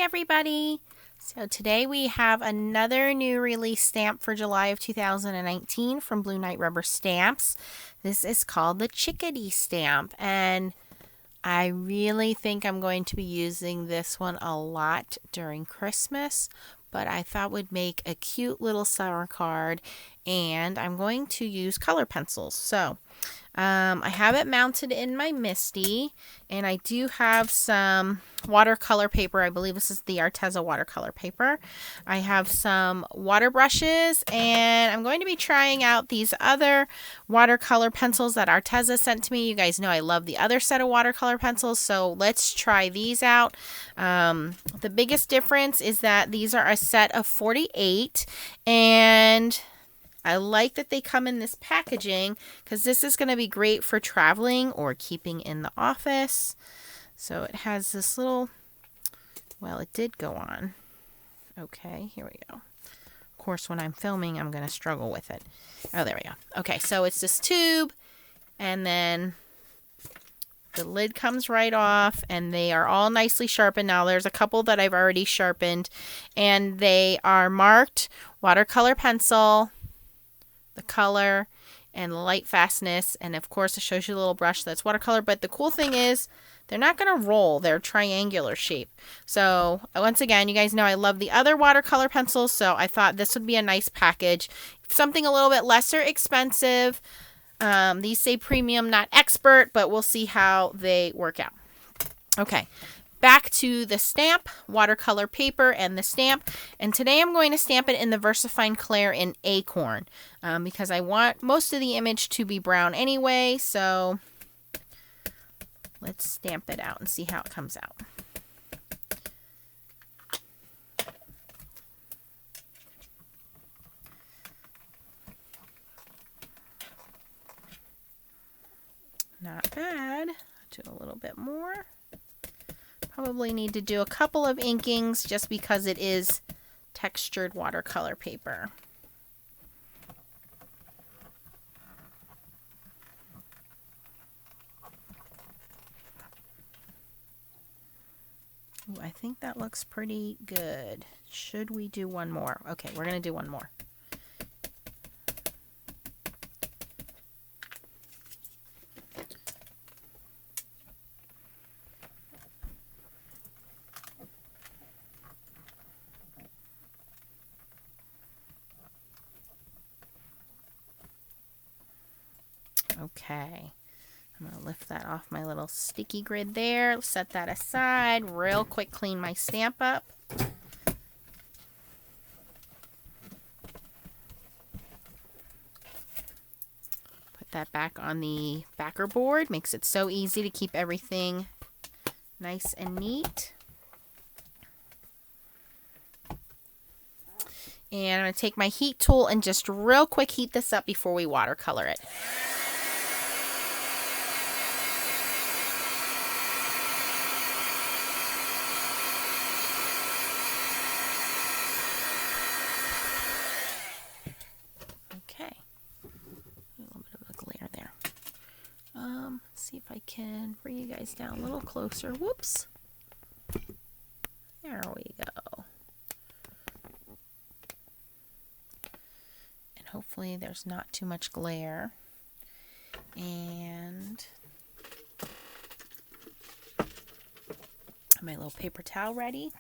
everybody! So today we have another new release stamp for July of 2019 from Blue Knight Rubber Stamps. This is called the Chickadee stamp, and I really think I'm going to be using this one a lot during Christmas, but I thought would make a cute little summer card, and I'm going to use color pencils. So I have it mounted in my Misty, and I do have some watercolor paper. I believe this is the Arteza watercolor paper. I have some water brushes, and I'm going to be trying out these other watercolor pencils that Arteza sent to me. You guys know I love the other set of watercolor pencils, so let's try these out. The biggest difference is that these are a set of 48, and I like that they come in this packaging because this is going to be great for traveling or keeping in the office. So it has this little, well, it did go on. Okay, here we go. Of course, when I'm filming, I'm going to struggle with it. Oh, there we go. Okay, so it's this tube, and then the lid comes right off, and they are all nicely sharpened. Now, there's a couple that I've already sharpened, and they are marked watercolor pencil, the color, and the light fastness, and of course it shows you a little brush that's watercolor. But the cool thing is they're not going to roll. They're triangular shape. So once again, you guys know I love the other watercolor pencils, so I thought this would be a nice package. Something a little bit lesser expensive. These say premium, not expert, but we'll see how they work out. Okay, back to the stamp, watercolor paper, and the stamp. And today I'm going to stamp it in the VersaFine Clair in Acorn because I want most of the image to be brown anyway. So let's stamp it out and see how it comes out. Not bad. Do a little bit more. Probably need to do a couple of inkings just because it is textured watercolor paper. Ooh, I think that looks pretty good. Should we do one more? Okay, we're going to do one more. Okay, I'm going to lift that off my little sticky grid there, set that aside, real quick clean my stamp up. Put that back on the backer board, makes it so easy to keep everything nice and neat. And I'm going to take my heat tool and just real quick heat this up before we watercolor it. Okay, a little bit of a glare there. See if I can bring you guys down a little closer. Whoops. There we go. And hopefully there's not too much glare. And my little paper towel ready.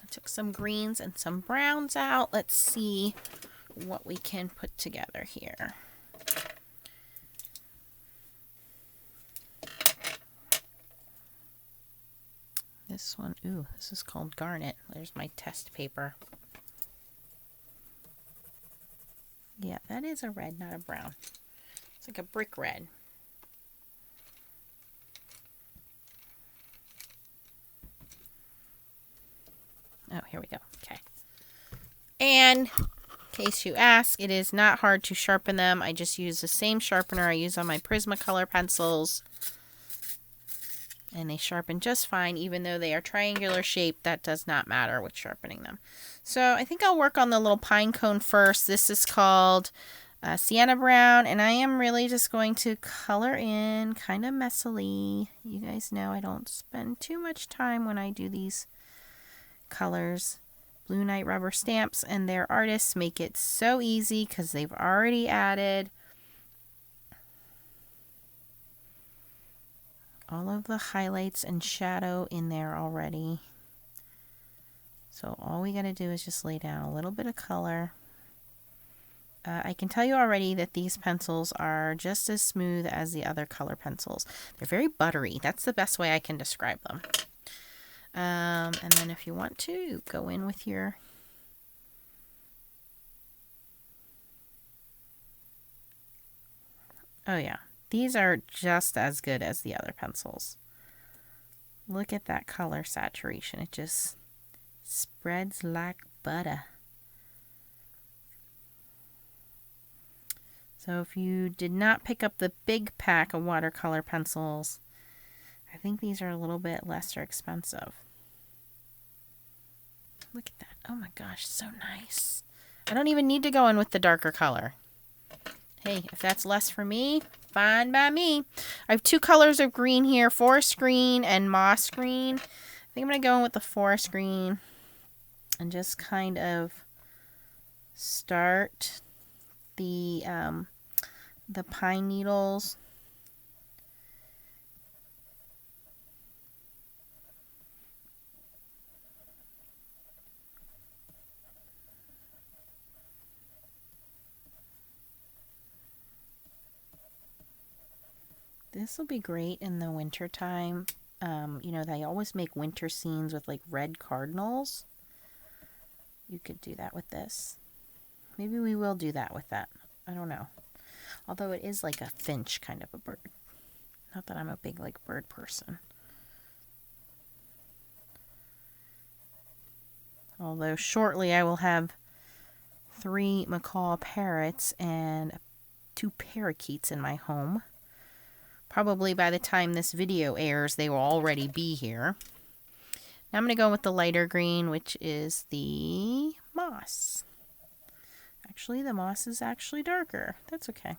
Took some greens and some browns out. Let's see what we can put together here. This one, ooh, this is called Garnet. There's my test paper. Yeah, that is a red, not a brown. It's like a brick red. Oh, here we go. Okay. And in case you ask, it is not hard to sharpen them. I just use the same sharpener I use on my Prismacolor pencils. And they sharpen just fine, even though they are triangular shaped. That does not matter with sharpening them. So I think I'll work on the little pine cone first. This is called Sienna Brown, and I am really just going to color in kind of messily. You guys know I don't spend too much time when I do these colors. Blue Knight Rubber Stamps and their artists make it so easy because they've already added all of the highlights and shadow in there already. So all we got to do is just lay down a little bit of color. I can tell you already that these pencils are just as smooth as the other color pencils. They're very buttery. That's the best way I can describe them. And then if you want to, go in with your oh yeah, these are just as good as the other pencils. Look at that color saturation. It just spreads like butter. So if you did not pick up the big pack of watercolor pencils, I think these are a little bit lesser expensive. Look at that. Oh my gosh, so nice. I don't even need to go in with the darker color. Hey, if that's less for me, fine by me. I have two colors of green here, forest green and moss green. I think I'm going to go in with the forest green and just kind of start the pine needles. This will be great in the winter time. You know, they always make winter scenes with like red cardinals. You could do that with this. Maybe we will do that with that. I don't know. Although it is like a finch kind of a bird. Not that I'm a big like bird person. Although shortly I will have 3 macaw parrots and 2 parakeets in my home. Probably by the time this video airs, they will already be here. Now I'm going to go with the lighter green, which is the moss. Actually, the moss is actually darker. That's okay.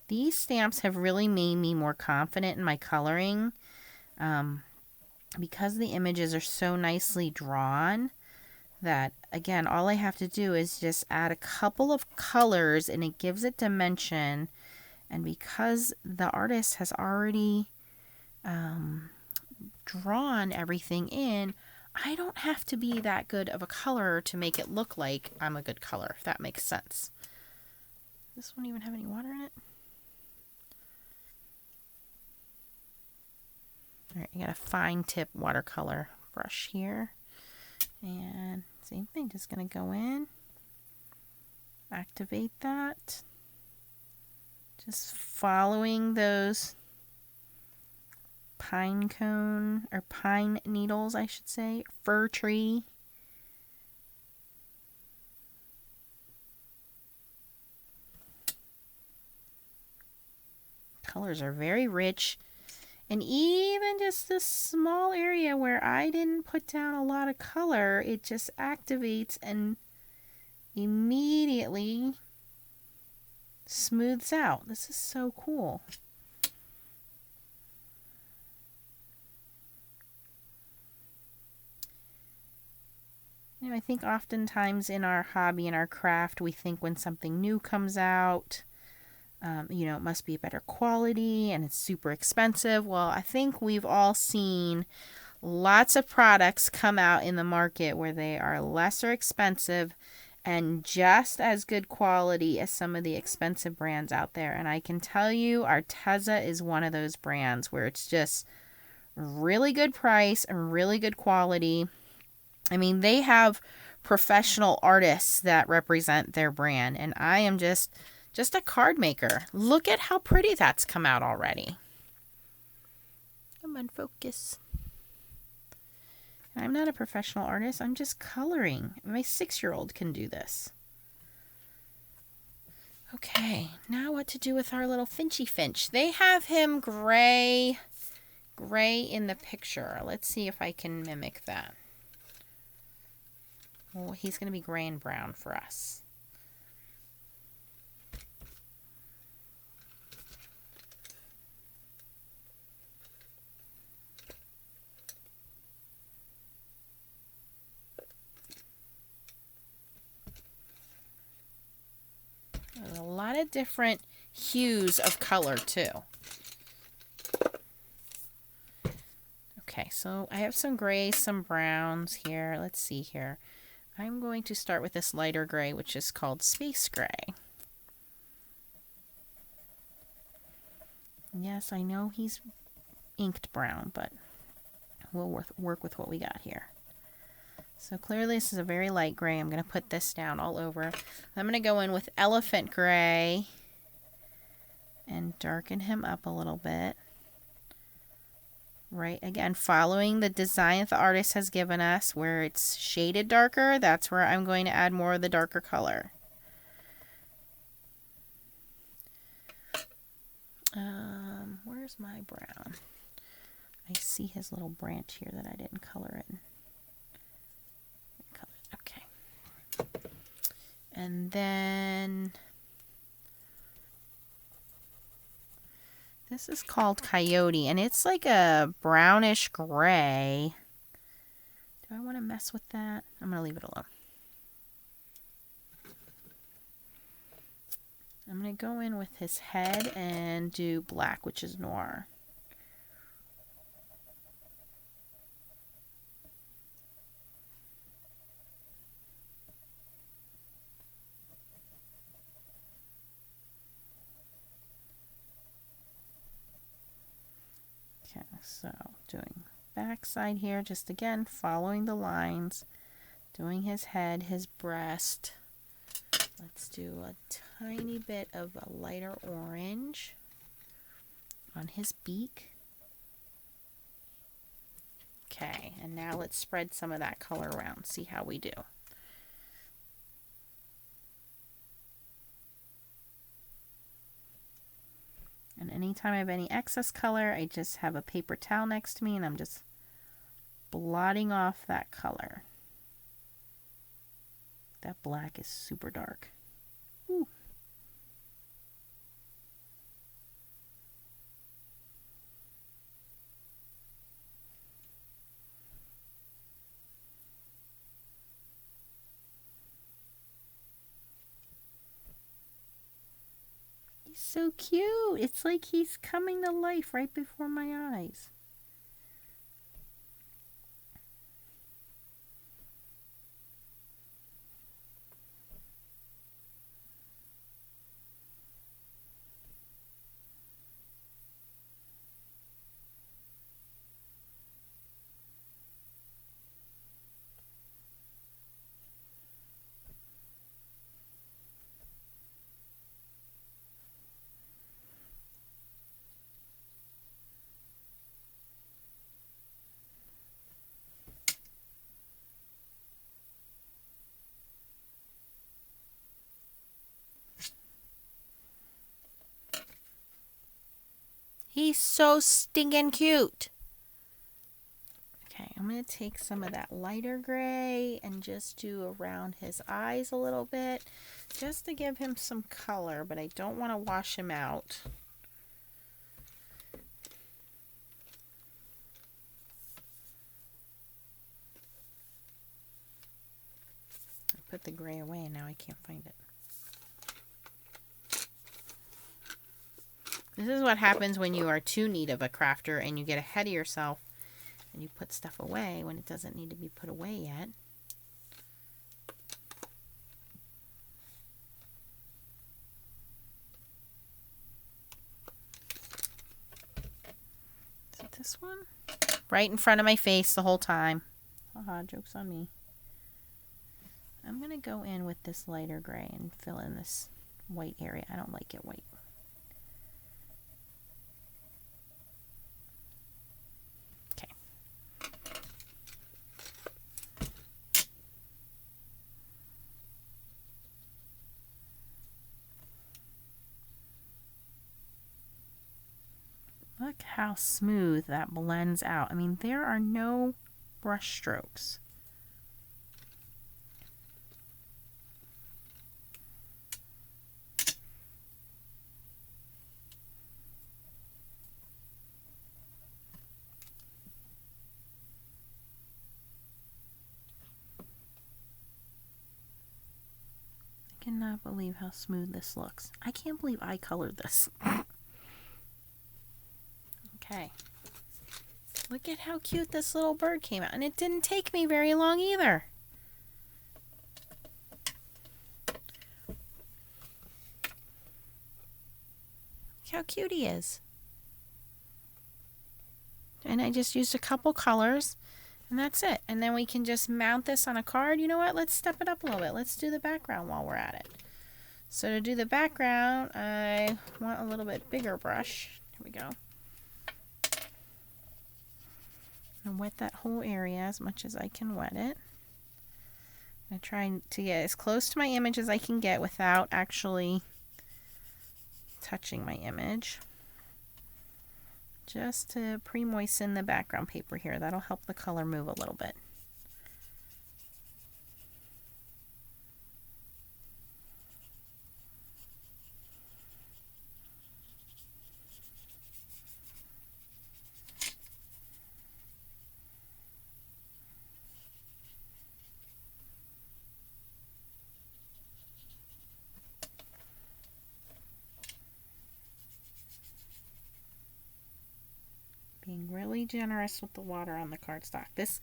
These stamps have really made me more confident in my coloring because the images are so nicely drawn that, again, all I have to do is just add a couple of colors and it gives it dimension. And because the artist has already drawn everything in, I don't have to be that good of a colorer to make it look like I'm a good color, if that makes sense. Does this one even have any water in it? Alright, I got a fine tip watercolor brush here. And same thing, just going to go in, activate that. Just following those pine cone, or pine needles, I should say, fir tree. Colors are very rich. And even just this small area where I didn't put down a lot of color, it just activates and immediately smooths out. This is so cool. You know, I think oftentimes in our hobby, in our craft, we think when something new comes out, you know, it must be better quality and it's super expensive. Well, I think we've all seen lots of products come out in the market where they are lesser expensive and just as good quality as some of the expensive brands out there. And I can tell you Arteza is one of those brands where it's just really good price and really good quality. I mean, they have professional artists that represent their brand, and I am just a card maker. Look at how pretty that's come out already. Come on, focus. I'm not a professional artist. I'm just coloring. My 6-year-old can do this. Okay, now what to do with our little Finchy Finch. They have him gray in the picture. Let's see if I can mimic that. Well, he's going to be gray and brown for us. There's a lot of different hues of color too. Okay, so I have some grays, some browns here. Let's see here. I'm going to start with this lighter gray, which is called Space Gray. Yes, I know he's inked brown, but we'll work with what we got here. So clearly this is a very light gray. I'm going to put this down all over. I'm going to go in with Elephant Gray and darken him up a little bit. Right, again, following the design that the artist has given us, where it's shaded darker, that's where I'm going to add more of the darker color. Where's my brown? I see his little branch here that I didn't color in. Okay. And then this is called Coyote, and it's like a brownish gray. Do I want to mess with that? I'm going to leave it alone. I'm going to go in with his head and do black, which is noir. Okay, so doing back side here, just again following the lines, doing his head, his breast. Let's do a tiny bit of a lighter orange on his beak. Okay, and now let's spread some of that color around, see how we do. And anytime I have any excess color, I just have a paper towel next to me and I'm just blotting off that color. That black is super dark. Ooh. He's so cute. It's like he's coming to life right before my eyes. He's so stinking cute. Okay, I'm going to take some of that lighter gray and just do around his eyes a little bit, just to give him some color, but I don't want to wash him out. I put the gray away and now I can't find it. This is what happens when you are too neat of a crafter and you get ahead of yourself and you put stuff away when it doesn't need to be put away yet. Is it this one? Right in front of my face the whole time. Haha, joke's on me. I'm going to go in with this lighter gray and fill in this white area. I don't like it white. Okay. Look how smooth that blends out. I mean, there are no brush strokes. I cannot believe how smooth this looks. I can't believe I colored this. Okay. Look at how cute this little bird came out. And it didn't take me very long either. Look how cute he is. And I just used a couple colors. And that's it. And then we can just mount this on a card. You know what? Let's step it up a little bit. Let's do the background while we're at it. So to do the background, I want a little bit bigger brush. Here we go. And wet that whole area as much as I can wet it. I'm trying to get as close to my image as I can get without actually touching my image. Just to pre-moisten the background paper here. That'll help the color move a little bit. Being really generous with the water on the cardstock. This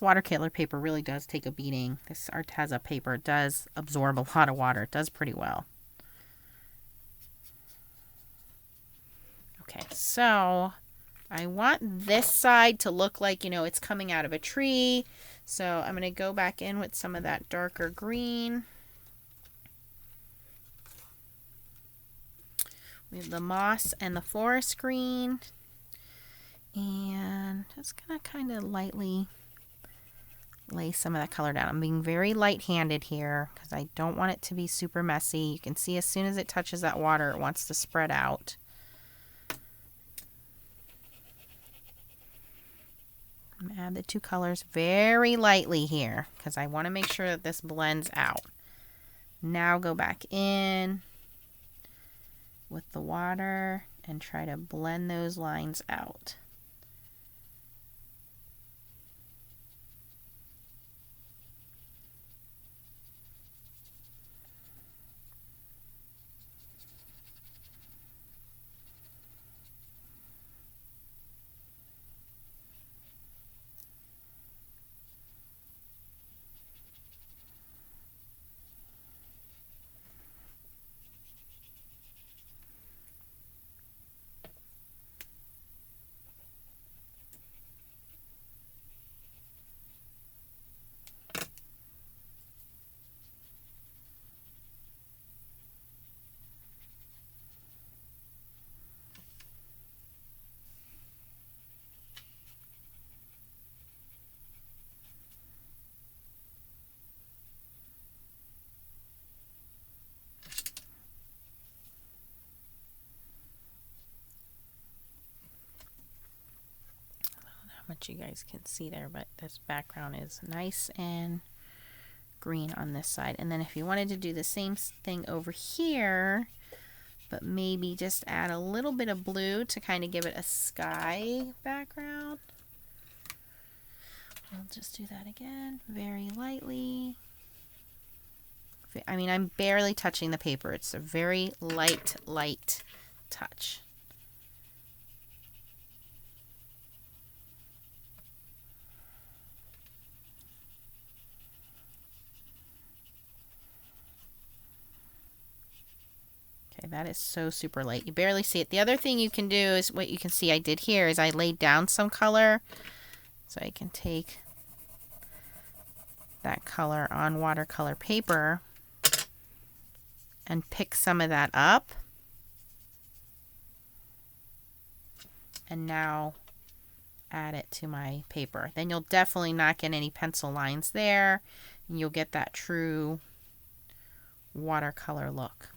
watercolor paper really does take a beating. This Arteza paper does absorb a lot of water. It does pretty well. Okay, so I want this side to look like, it's coming out of a tree. So I'm going to go back in with some of that darker green. We have the moss and the forest green. And just going to kind of lightly lay some of that color down. I'm being very light-handed here because I don't want it to be super messy. You can see as soon as it touches that water, it wants to spread out. I'm going to add the two colors very lightly here because I want to make sure that this blends out. Now go back in with the water and try to blend those lines out. Much you guys can see there, but this background is nice and green on this side. And then if you wanted to do the same thing over here, but maybe just add a little bit of blue to kind of give it a sky background, I'll just do that again very lightly. I mean, I'm barely touching the paper. It's a very light touch. Okay, that is so super light. You barely see it. The other thing you can do is what you can see I did here is I laid down some color. So I can take that color on watercolor paper and pick some of that up. And now add it to my paper. Then you'll definitely not get any pencil lines there, and you'll get that true watercolor look.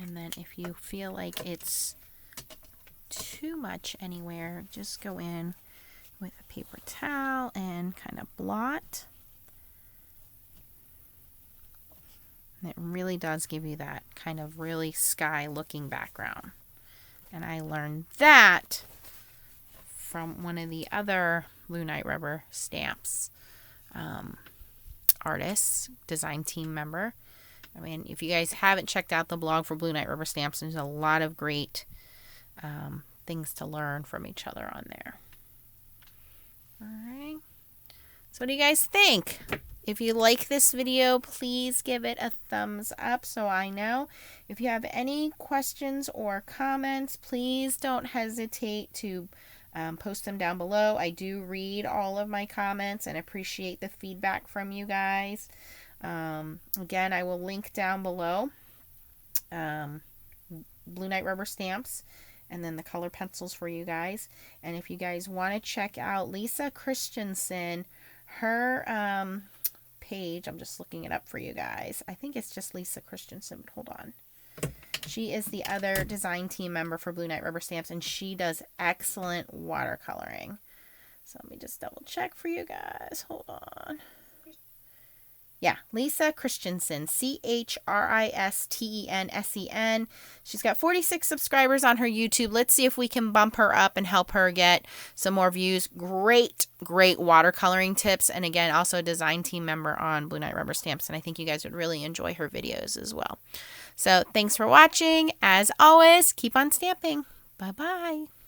And then if you feel like it's too much anywhere, just go in with a paper towel and kind of blot. And it really does give you that kind of really sky looking background. And I learned that from one of the other Blue Night Rubber Stamps artists, design team member. I mean, if you guys haven't checked out the blog for Blue Night Rubber Stamps, there's a lot of great things to learn from each other on there. All right. So what do you guys think? If you like this video, please give it a thumbs up so I know. If you have any questions or comments, please don't hesitate to post them down below. I do read all of my comments and appreciate the feedback from you guys. Again, I will link down below Blue Night Rubber Stamps and then the color pencils for you guys. And if you guys want to check out Lisa Christensen, her page, I'm just looking it up for you guys. I think it's just Lisa Christensen, but hold on. She is the other design team member for Blue Night Rubber Stamps, and she does excellent watercoloring. So let me just double check for you guys. Hold on. Yeah, Lisa Christensen, Christensen. She's got 46 subscribers on her YouTube. Let's see if we can bump her up and help her get some more views. Great watercoloring tips. And again, also a design team member on Blue Night Rubber Stamps. And I think you guys would really enjoy her videos as well. So thanks for watching. As always, keep on stamping. Bye-bye.